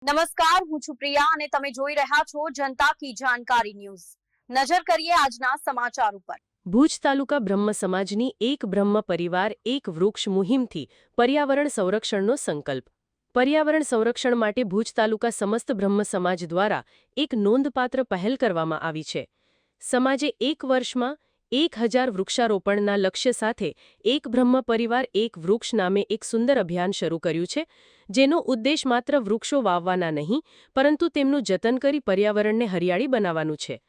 નમસ્કાર, હું છું પ્રિયા અને તમે જોઈ રહ્યા છો જનતા કી જાણકારી ન્યૂઝ। નજર કરીએ આજના સમાચાર ઉપર। ભુજ તાલુકા બ્રહ્મ સમાજની એક બ્રહ્મ પરિવાર એક વૃક્ષ મુહિમથી પર્યાવરણ સંરક્ષણનો સંકલ્પ। પર્યાવરણ સંરક્ષણ માટે ભુજ તાલુકા સમસ્ત બ્રહ્મ સમાજ દ્વારા એક નોંધપાત્ર પહેલ કરવામાં આવી છે। સમાજે એક વર્ષમાં 1000 વૃક્ષારોપણના લક્ષ્ય સાથે એક બ્રહ્મ પરિવાર એક વૃક્ષ નામે એક સુંદર અભિયાન શરૂ કર્યું છે, જેનો ઉદ્દેશ માત્ર વૃક્ષો વાવવાના નહીં, પરંતુ તેમનું જતન કરી પર્યાવરણને હરિયાળી બનાવવાનું છે।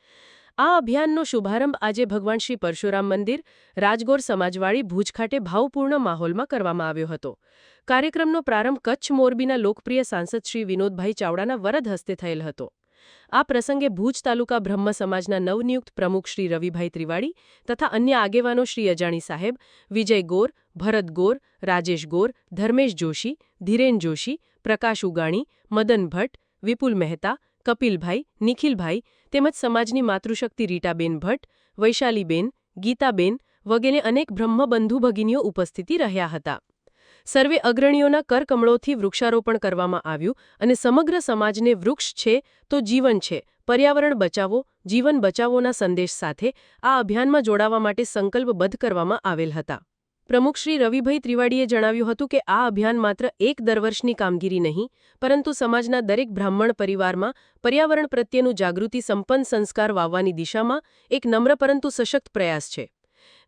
આ અભિયાનનો શુભારંભ આજે ભગવાન શ્રી પરશુરામ મંદિર, રાજગોર સમાજવાડી ભુજ ખાતે ભાવપૂર્ણ માહોલમાં કરવામાં આવ્યો હતો। કાર્યક્રમનો પ્રારંભ કચ્છ મોરબીના લોકપ્રિય સાંસદ શ્રી વિનોદભાઈ ચાવડાના વરદ હસ્તે થયેલ હતો। આ પ્રસંગે ભુજ તાલુકા બ્રહ્મ સમાજના નવનિયુક્ત પ્રમુખ શ્રી રવિભાઈ ત્રિવાડી તથા અન્ય આગેવાનો શ્રી અજાણી સાહેબ, વિજય ગોર, ભરત ગોર, રાજેશ ગોર, ધર્મેશ જોશી, ધીરેન જોશી, પ્રકાશ ઉગાણી, મદન ભટ્ટ, વિપુલ મહેતા, કપિલભાઈ, નિખિલભાઈ તેમજ સમાજની માતૃશક્તિ રીટાબેન ભટ્ટ, વૈશાલીબેન, ગીતાબેન વગેરે અનેક બ્રહ્મબંધુ ભગિનીઓ ઉપસ્થિતિ રહ્યા હતા। સર્વે અગ્રણીઓના કરકમળોથી વૃક્ષારોપણ કરવામાં આવ્યું અને સમગ્ર સમાજને વૃક્ષ છે તો જીવન છે, પર્યાવરણ બચાવો, જીવન બચાવોના સંદેશ સાથે આ અભિયાનમાં જોડાવા માટે સંકલ્પબદ્ધ કરવામાં આવેલ હતા। પ્રમુખ શ્રી રવિભાઈ ત્રિવાડીએ જણાવ્યું હતું કે આ અભિયાન માત્ર એક દર વર્ષની કામગીરી નહીં, પરંતુ સમાજના દરેક બ્રાહ્મણ પરિવારમાં પર્યાવરણ પ્રત્યેનું જાગૃતિ સંપન્ન સંસ્કાર વાવવાની દિશામાં એક નમ્ર પરંતુ સશક્ત પ્રયાસ છે।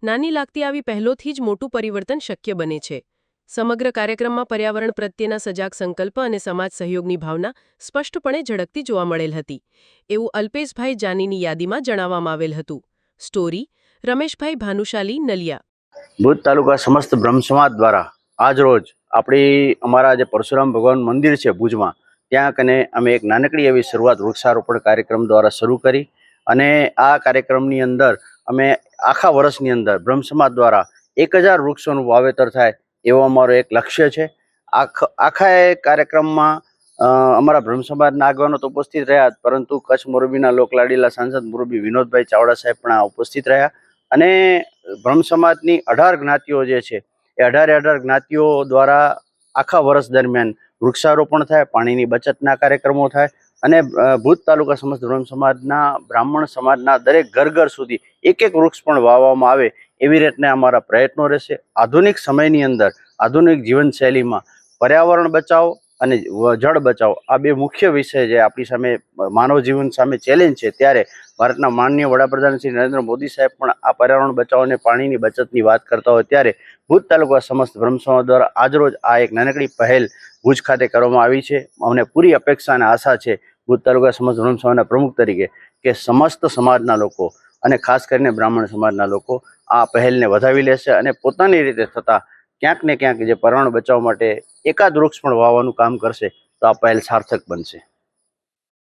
નાની લાગતી આવી પહેલોથી જ મોટું પરિવર્તન શક્ય બને છે। સમગ્ર કાર્યક્રમમાં પર્યાવરણ પ્રત્યેના સજાગ સંકલ્પ અને સમાજ સહયોગની ભાવના સ્પષ્ટપણે ઝળકતી જોવા મળેલ હતી, એવું અલ્પેશભાઈ જાનીની યાદીમાં જણાવવામાં આવેલ હતું। સ્ટોરી રમેશભાઈ ભાનુશાલી, નલિયા। ભુજ તાલુકા સમસ્ત બ્રહ્મ સમાજ દ્વારા આજ રોજ અમારા જે પરશુરામ ભગવાન મંદિર છે ભુજમાં, ત્યાં કને અમે એક નાનકડી એવી શરૂઆત વૃક્ષારોપણ કાર્યક્રમ દ્વારા શરૂ કરી અને આ કાર્યક્રમની અંદર અમે આખા વર્ષની અંદર બ્રહ્મ સમાજ દ્વારા 1000 વૃક્ષોનું વાવેતર થાય એવો અમારો એક લક્ષ્ય છે। આખા એ કાર્યક્રમમાં અમારા બ્રહ્મ સમાજના આગેવાનો તો ઉપસ્થિત રહ્યા, પરંતુ કચ્છ મોરબીના લોકલાડીલા સાંસદ મોરબી વિનોદભાઈ ચાવડા સાહેબ પણ ઉપસ્થિત રહ્યા અને બ્રહ્મ સમાજની 18 જ્ઞાતિઓ જે છે એ 18 જ્ઞાતિઓ દ્વારા આખા વર્ષ દરમિયાન વૃક્ષારોપણ થાય, પાણીની બચતના કાર્યક્રમો થાય અને ભુજ તાલુકા સમસ્ત બ્રહ્મ સમાજના બ્રાહ્મણ સમાજના દરેક ઘર સુધી એક વૃક્ષ પણ વાવવામાં આવે એવી રીતના અમારા પ્રયત્નો રહેશે। આધુનિક સમયની અંદર આધુનિક જીવનશૈલીમાં પર્યાવરણ બચાવો અને જળ બચાવો આ બે મુખ્ય વિષય જે આપણી સામે માનવ જીવન સામે ચેલેન્જ છે, ત્યારે ભારતના માનનીય વડાપ્રધાન શ્રી નરેન્દ્ર મોદી સાહેબ પણ આ પર્યાવરણ બચાવો અને પાણીની બચતની વાત કરતા હોય, ત્યારે ભુજ તાલુકા સમસ્ત બ્રહ્મ સમાજ દ્વારા આજરોજ આ એક નાનકડી પહેલ ભુજ ખાતે કરવામાં આવી છે। અમને પૂરી અપેક્ષા અને આશા છે ભુજ તાલુકા સમસ્ત બ્રહ્મ સમાજના પ્રમુખ તરીકે કે સમસ્ત સમાજના લોકો અને ખાસ કરીને બ્રાહ્મણ સમાજના લોકો આ પહેલને વધાવી લેશે અને પોતાની રીતે થતા ક્યાંક ને ક્યાંક જે પર્યાવરણ બચાવવા માટે એકાદ વૃક્ષ પણ વાવવાનું કામ કરશે તો આ પહેલ સાર્થક બનશે।